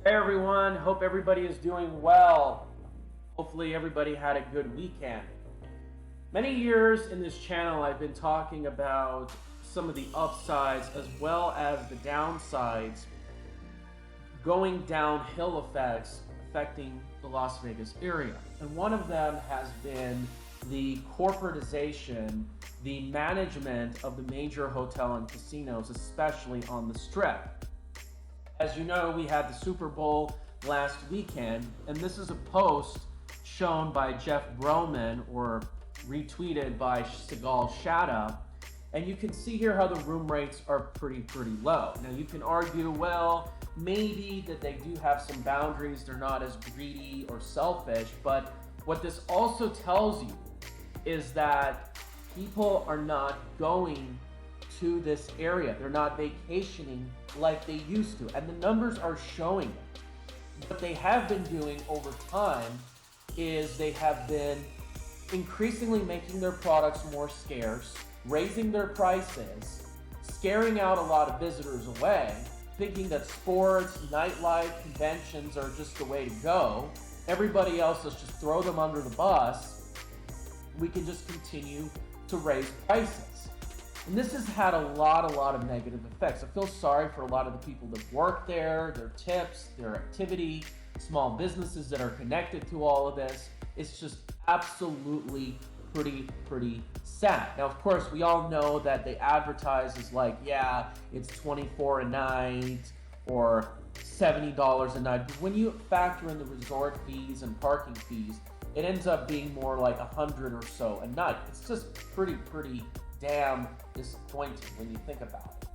Hey everyone, hope everybody is doing well. Hopefully everybody had a good weekend. Many years in this channel I've been talking about some of the upsides as well as the downsides going downhill effects affecting the Las Vegas area. And one of them has been the corporatization, the management of the major hotel and casinos, especially on the Strip. As you know, we had the Super Bowl last weekend, and this is a post shown by Jeff Broman or retweeted by CyrusHojjaty, and you can see here how the room rates are pretty low. Now you can argue, well, maybe that they do have some boundaries, they're not as greedy or selfish, but what this also tells you is that people are not going to this area. They're not vacationing like they used to, and the numbers are showing it. What they have been doing over time is they have been increasingly making their products more scarce, raising their prices, scaring out a lot of visitors away, thinking that sports, nightlife, conventions are just the way to go. Everybody else, let's just throw them under the bus. We can just continue to raise prices. And this has had a lot of negative effects. I feel sorry for a lot of the people that work there, their tips, their activity, small businesses that are connected to all of this. It's just absolutely pretty sad. Now, of course, we all know that they advertise as like, yeah, it's $24 a night or $70 a night. But when you factor in the resort fees and parking fees, it ends up being more like $100 or so a night. It's just pretty damn disappointing when you think about it.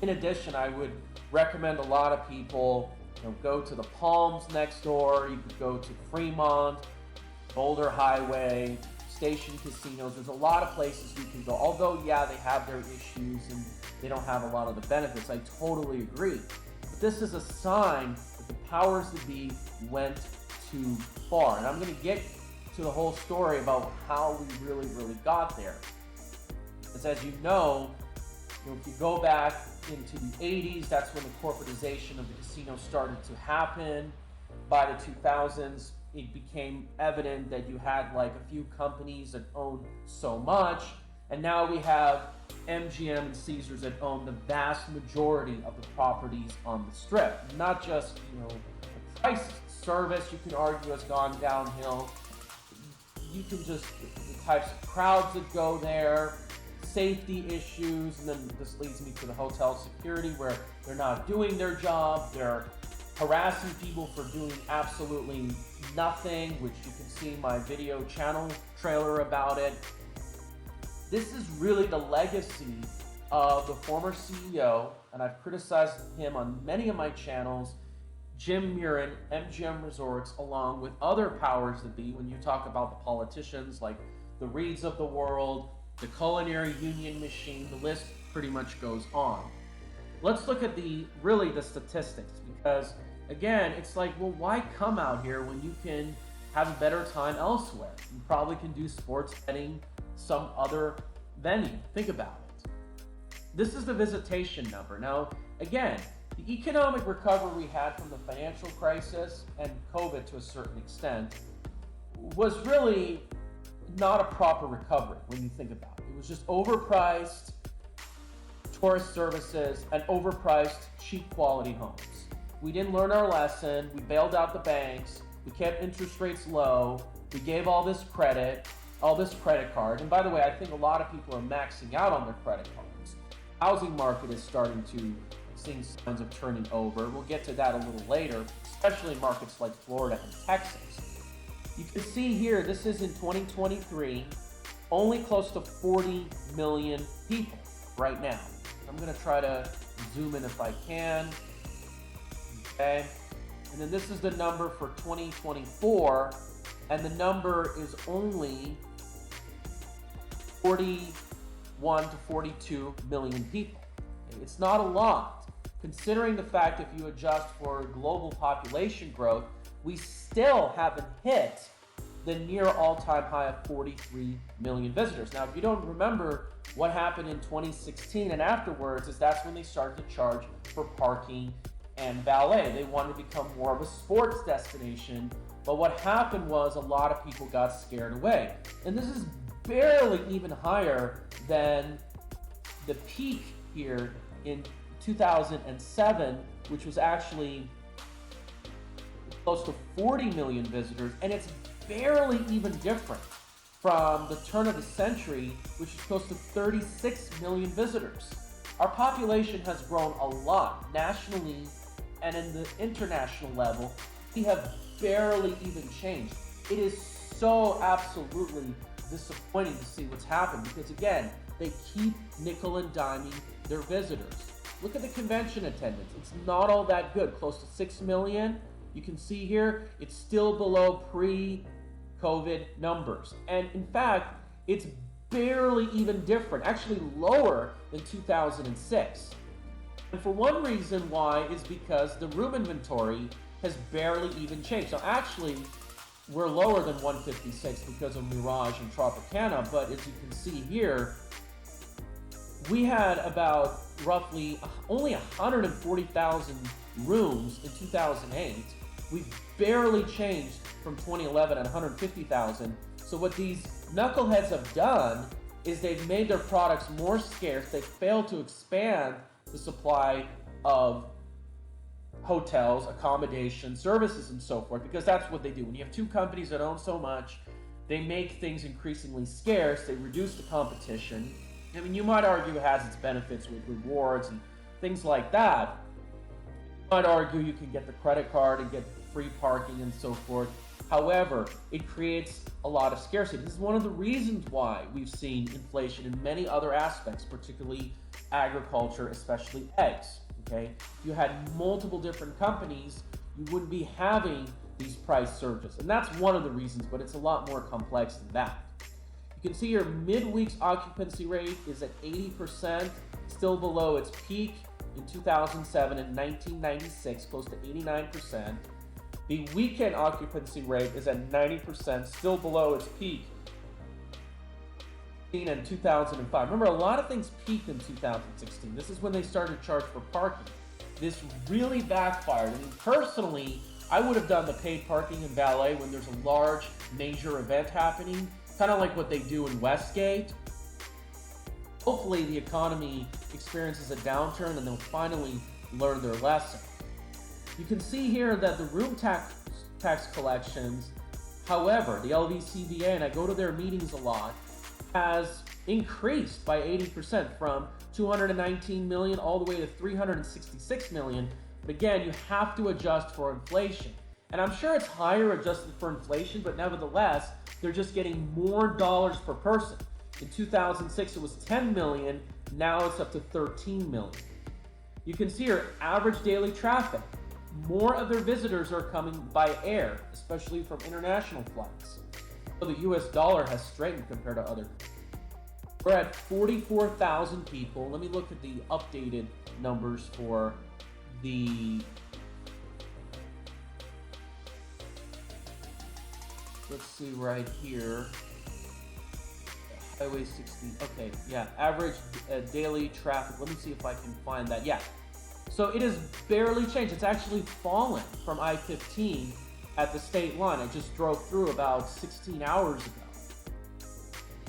In addition, I would recommend a lot of people go to the Palms next door. You could go to Fremont, Boulder Highway, Station Casinos. There's a lot of places you can go. Although, yeah, they have their issues and they don't have a lot of the benefits. I totally agree. But this is a sign that the powers that be went too far. And I'm going to get to the whole story about how we really got there. As you know, if you go back into the 80s, that's when the corporatization of the casino started to happen. By the 2000s, it became evident that you had like a few companies that owned so much, and now we have MGM and Caesars that own the vast majority of the properties on the Strip. Not just, the price service, you can argue, has gone downhill. You can just, the types of crowds that go there, safety issues, and then this leads me to the hotel security where they're not doing their job, they're harassing people for doing absolutely nothing, which you can see in my video channel trailer about it. This is really the legacy of the former CEO, and I've criticized him on many of my channels, Jim Murren, MGM Resorts, along with other powers that be. When you talk about the politicians like the Reids of the world, the Culinary union machine, the list pretty much goes on. Let's look at the statistics, because again, it's like, well, why come out here when you can have a better time elsewhere? You probably can do sports betting some other venue. Think about it. This is the visitation number. Now, again, the economic recovery we had from the financial crisis and COVID to a certain extent was really not a proper recovery when you think about it. It was just overpriced tourist services and overpriced cheap quality homes. We didn't learn our lesson. We bailed out the banks. We kept interest rates low. We gave all this credit card. And by the way, I think a lot of people are maxing out on their credit cards. Housing market is starting to see signs of turning over. We'll get to that a little later, especially in markets like Florida and Texas. You can see here, this is in 2023, only close to 40 million people right now. I'm going to try to zoom in if I can. Okay. And then this is the number for 2024, and the number is only 41 to 42 million people. It's not a lot, considering the fact if you adjust for global population growth, we still haven't hit the near all-time high of 43 million visitors. Now, if you don't remember what happened in 2016 and afterwards, is that's when they started to charge for parking and valet. They wanted to become more of a sports destination, but what happened was a lot of people got scared away. And this is barely even higher than the peak here in 2007, which was actually close to 40 million visitors, and it's barely even different from the turn of the century, which is close to 36 million visitors. Our population has grown a lot nationally and in the international level. We have barely even changed. It is so absolutely disappointing to see what's happened because, again, they keep nickel and diming their visitors. Look at the convention attendance. It's not all that good, close to 6 million. You can see here, it's still below pre-COVID numbers. And in fact, it's barely even different, actually lower than 2006. And for one reason why is because the room inventory has barely even changed. So actually, we're lower than 156 because of Mirage and Tropicana, but as you can see here, we had about roughly only 140,000 rooms in 2008. We've barely changed from 2011 at 150,000. So what these knuckleheads have done is they've made their products more scarce. They failed to expand the supply of hotels, accommodation, services, and so forth, because that's what they do. When you have two companies that own so much, they make things increasingly scarce. They reduce the competition. I mean, you might argue it has its benefits with rewards and things like that. You might argue you can get the credit card and get free parking and so forth. However, it creates a lot of scarcity. This is one of the reasons why we've seen inflation in many other aspects, particularly agriculture, especially eggs. Okay, if you had multiple different companies, you wouldn't be having these price surges. And that's one of the reasons, but it's a lot more complex than that. You can see your midweek's occupancy rate is at 80%, still below its peak in 2007 and 1996, close to 89%. The weekend occupancy rate is at 90%, still below its peak in 2005. Remember, a lot of things peaked in 2016. This is when they started to charge for parking. This really backfired. I mean, personally, I would have done the paid parking in valet when there's a large major event happening, kind of like what they do in Westgate. Hopefully the economy experiences a downturn and they'll finally learn their lesson. You can see here that the room tax collections, however, the LVCVA, and I go to their meetings a lot, has increased by 80% from 219 million all the way to 366 million. But again, you have to adjust for inflation. And I'm sure it's higher adjusted for inflation, but nevertheless, they're just getting more dollars per person. In 2006, it was 10 million. Now it's up to 13 million. You can see your average daily traffic. More of their visitors are coming by air, especially from international flights. So the US dollar has strengthened compared to other. We're at 44,000 people. Let me look at the updated numbers for the, let's see right here, Highway 60, okay, yeah, average daily traffic. Let me see if I can find that. Yeah, so it has barely changed. It's actually fallen from I-15 at the state line. I just drove through about 16 hours ago.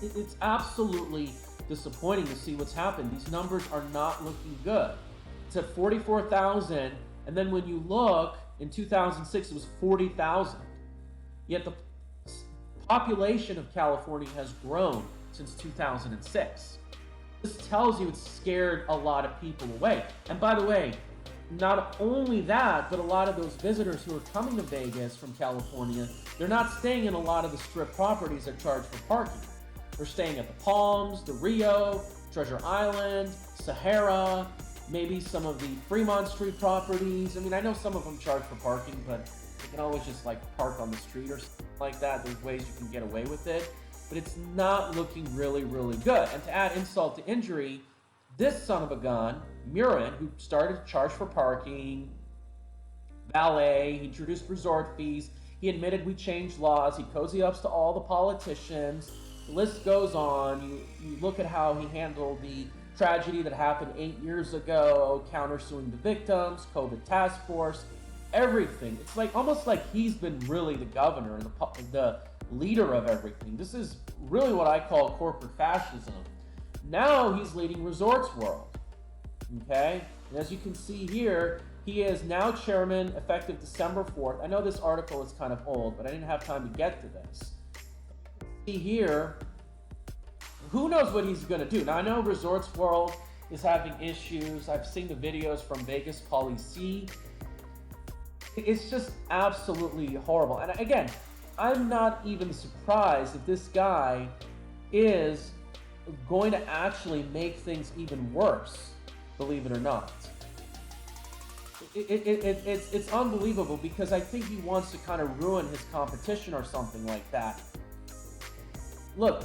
It's absolutely disappointing to see what's happened. These numbers are not looking good. It's at 44,000, and then when you look, in 2006 it was 40,000. Yet the population of California has grown since 2006. This tells you it's scared a lot of people away. And by the way, not only that, but a lot of those visitors who are coming to Vegas from California, they're not staying in a lot of the strip properties that charge for parking. They're staying at the Palms, the Rio, Treasure Island, Sahara, maybe some of the Fremont Street properties. I mean, I know some of them charge for parking, but you can always just like park on the street or something like that. There's ways you can get away with it, but it's not looking really, really good. And to add insult to injury, this son of a gun, Murren, who started to charge for parking, valet, he introduced resort fees, he admitted we changed laws, he cozy ups to all the politicians. The list goes on. You look at how he handled the tragedy that happened 8 years ago, countersuing the victims, COVID task force, everything. It's like almost like he's been really the governor and the leader of everything. This is really what I call corporate fascism. Now he's leading Resorts World. Okay? And as you can see here, he is now chairman effective December 4th. I know this article is kind of old, but I didn't have time to get to this. See here, who knows what he's going to do? Now, I know Resorts World is having issues. I've seen the videos from Vegas Policy. It's just absolutely horrible. And again, I'm not even surprised if this guy is going to actually make things even worse, believe it or not. It's unbelievable because I think he wants to kind of ruin his competition or something like that. Look,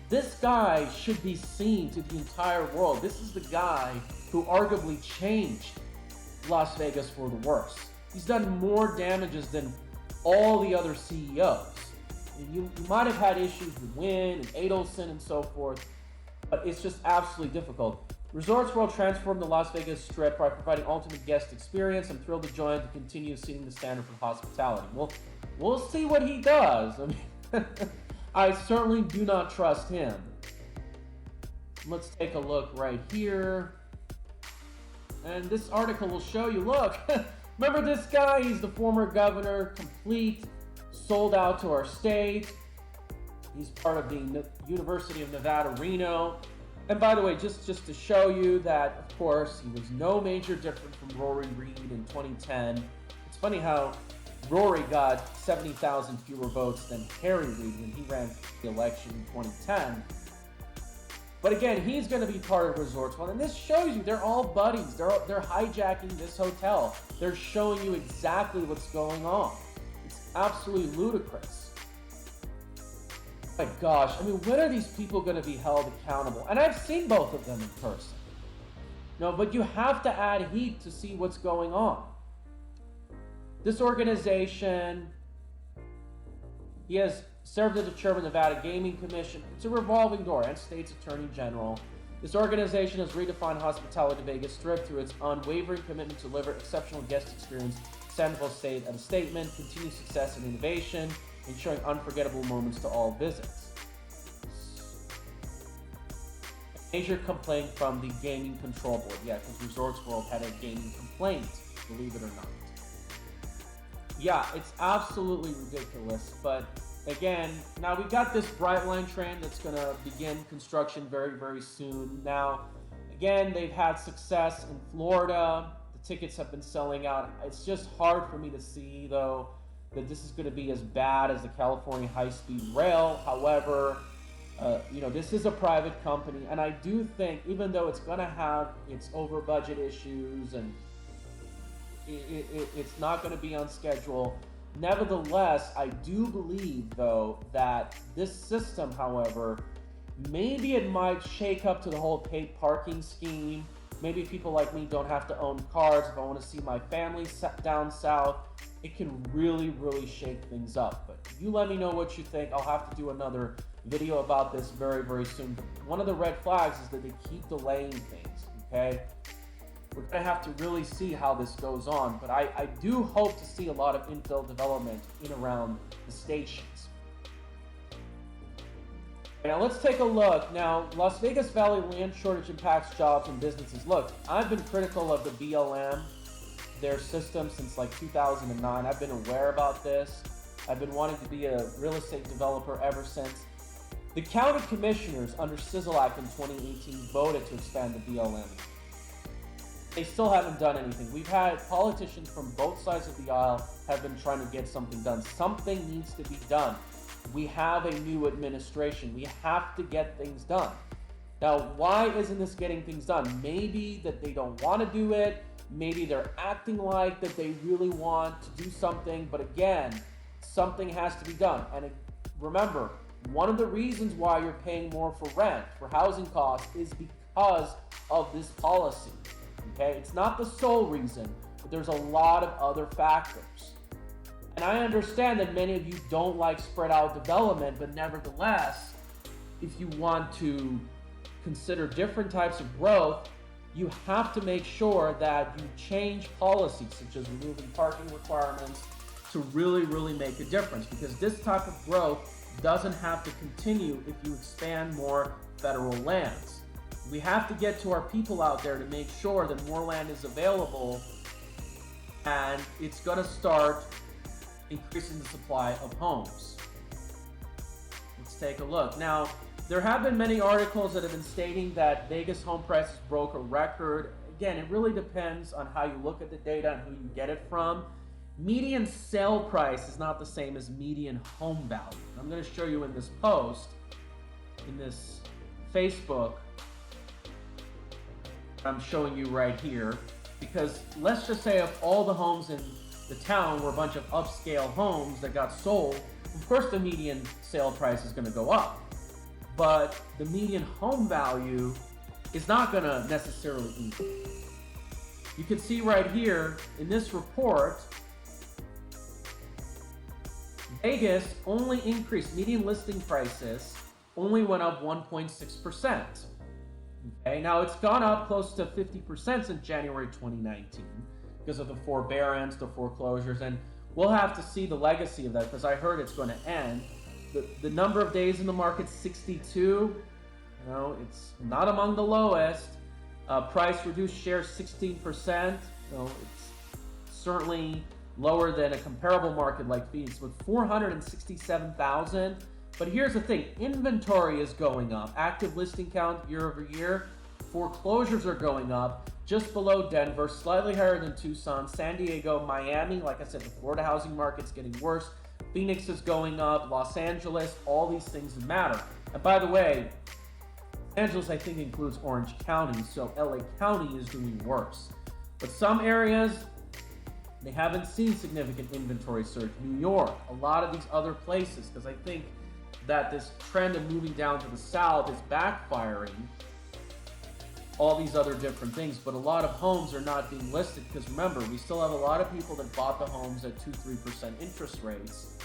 this guy should be seen to the entire world. This is the guy who arguably changed Las Vegas for the worse. He's done more damages than all the other CEOs. You might have had issues with Wynn and Adelson and so forth, but it's just absolutely difficult. Resorts World transformed the Las Vegas Strip by providing ultimate guest experience. I'm thrilled to join to continue setting the standard for hospitality. We'll see what he does. I mean, I certainly do not trust him. Let's take a look right here. And this article will show you, look, remember this guy? He's the former governor, complete, sold out to our state. He's part of the University of Nevada, Reno. And by the way, just to show you that, of course, he was no major different from Rory Reid in 2010. It's funny how Rory got 70,000 fewer votes than Harry Reid when he ran for the election in 2010. But again, he's going to be part of Resorts World, and this shows you they're all buddies. They're hijacking this hotel. They're showing you exactly what's going on. It's absolutely ludicrous. My gosh, I mean, when are these people going to be held accountable? And I've seen both of them in person. No, but you have to add heat to see what's going on. This organization, he has served as the chairman of the Nevada Gaming Commission. It's a revolving door, and state's attorney general. This organization has redefined hospitality to Vegas Strip through its unwavering commitment to deliver exceptional guest experience. Sandoval stated at a statement, continued success and innovation, ensuring unforgettable moments to all visits. A major complaint from the Gaming Control Board. Yeah, because Resorts World had a gaming complaint, believe it or not. Yeah, it's absolutely ridiculous, but again, now we got this Brightline train that's going to begin construction very, very soon. Now, again, they've had success in Florida. The tickets have been selling out. It's just hard for me to see, though, that this is going to be as bad as the California high-speed rail. However, this is a private company, and I do think, even though it's going to have its over-budget issues and it's not going to be on schedule, nevertheless, I do believe, though, that this system, however, maybe it might shake up to the whole paid parking scheme. Maybe people like me don't have to own cars if I want to see my family down south. It can really, really shake things up. But you let me know what you think. I'll have to do another video about this very, very soon. But one of the red flags is that they keep delaying things, okay? We're going to have to really see how this goes on. But I do hope to see a lot of infill development in around the stations. Now let's take a look. Now, Las Vegas Valley land shortage impacts jobs and businesses. Look, I've been critical of the BLM, their system, since like 2009. I've been aware about this. I've been wanting to be a real estate developer ever since. The county commissioners under Sisolak in 2018 voted to expand the BLM. They still haven't done anything. We've had politicians from both sides of the aisle have been trying to get something done. Something needs to be done. We have a new administration. We have to get things done. Now, why isn't this getting things done? Maybe that they don't want to do it. Maybe they're acting like that they really want to do something. But again, something has to be done. And remember, one of the reasons why you're paying more for rent, for housing costs, is because of this policy. Okay? It's not the sole reason, but there's a lot of other factors. And I understand that many of you don't like spread out development, but nevertheless, if you want to consider different types of growth, you have to make sure that you change policies, such as removing parking requirements, to really make a difference, because this type of growth doesn't have to continue if you expand more federal lands. We have to get to our people out there to make sure that more land is available, and it's going to start increasing the supply of homes. Let's take a look. Now, there have been many articles that have been stating that Vegas home prices broke a record. Again, it really depends on how you look at the data and who you get it from. Median sale price is not the same as median home value. I'm going to show you in this post, in this Facebook, I'm showing you right here, because let's just say if all the homes in the town were a bunch of upscale homes that got sold, of course the median sale price is going to go up. But the median home value is not going to necessarily increase. You can see right here in this report, Vegas only increased, median listing prices only went up 1.6%. Okay, now it's gone up close to 50% since January 2019 because of the forbearance, the foreclosures, and we'll have to see the legacy of that, because I heard it's going to end. The number of days in the market, 62. You know, it's not among the lowest. Price reduced share, 16%. So it's certainly lower than a comparable market like Phoenix with 467,000. But here's the thing, inventory is going up. Active listing count year over year. Foreclosures are going up, just below Denver, slightly higher than Tucson, San Diego, Miami. Like I said, the Florida housing market's getting worse. Phoenix is going up, Los Angeles, all these things matter. And by the way, Los Angeles, I think, includes Orange County, so LA County is doing worse. But some areas, they haven't seen significant inventory surge. New York, a lot of these other places, because I think that this trend of moving down to the south is backfiring all these other different things, but a lot of homes are not being listed because remember, we still have a lot of people that bought the homes at 2-3% interest rates.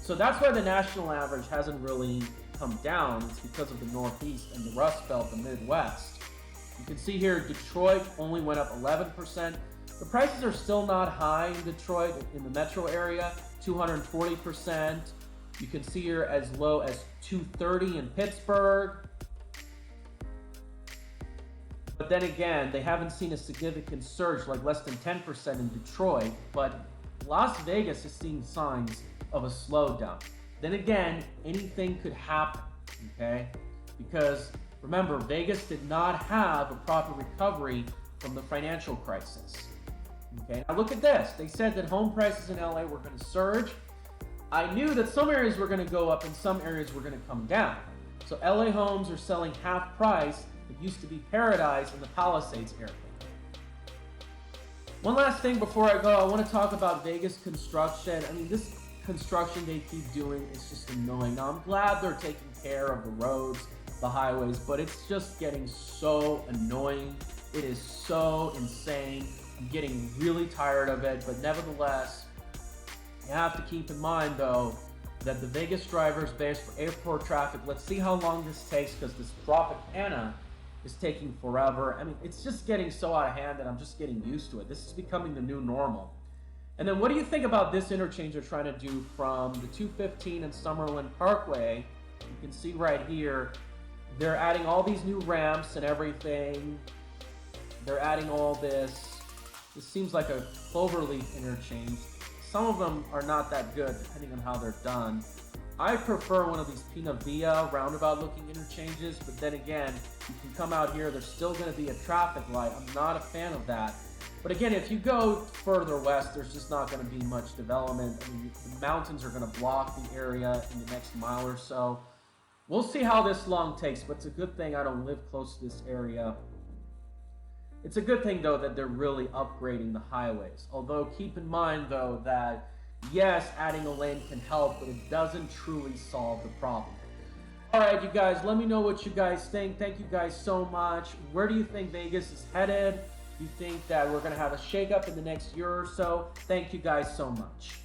So that's why the national average hasn't really come down. It's because of the Northeast and the Rust Belt, the Midwest. You can see here, Detroit only went up 11%. The prices are still not high in Detroit, in the metro area, 240%. You can see here as low as 230 in Pittsburgh. But then again, they haven't seen a significant surge, like less than 10% in Detroit, but Las Vegas is seeing signs of a slowdown. Then again, anything could happen, okay? Because remember, Vegas did not have a proper recovery from the financial crisis. Okay, now look at this. They said that home prices in LA were going to surge. I knew that some areas were going to go up and some areas were going to come down. So LA homes are selling half price. It used to be Paradise in the Palisades area. One last thing before I go, I want to talk about Vegas construction. I mean, this construction they keep doing is just annoying. Now, I'm glad they're taking care of the roads, the highways, but it's just getting so annoying. It is so insane. I'm getting really tired of it, but nevertheless, you have to keep in mind, though, that the Vegas drivers based for airport traffic, let's see how long this takes, because this Tropicana is taking forever. I mean, it's just getting so out of hand that I'm just getting used to it. This is becoming the new normal. And then what do you think about this interchange they're trying to do from the 215 and Summerlin Parkway? You can see right here, they're adding all these new ramps and everything. They're adding all this. This seems like a cloverleaf interchange. Some of them are not that good, depending on how they're done. I prefer one of these Pinta Villa roundabout looking interchanges, but then again, you can come out here, there's still going to be a traffic light. I'm not a fan of that. But again, if you go further west, there's just not going to be much development. I mean, the mountains are going to block the area in the next mile or so. We'll see how this long takes, but it's a good thing I don't live close to this area. It's a good thing, though, that they're really upgrading the highways. Although, keep in mind, though, that yes, adding a lane can help, but it doesn't truly solve the problem. All right, you guys, let me know what you guys think. Thank you guys so much. Where do you think Vegas is headed? Do you think that we're going to have a shakeup in the next year or so? Thank you guys so much.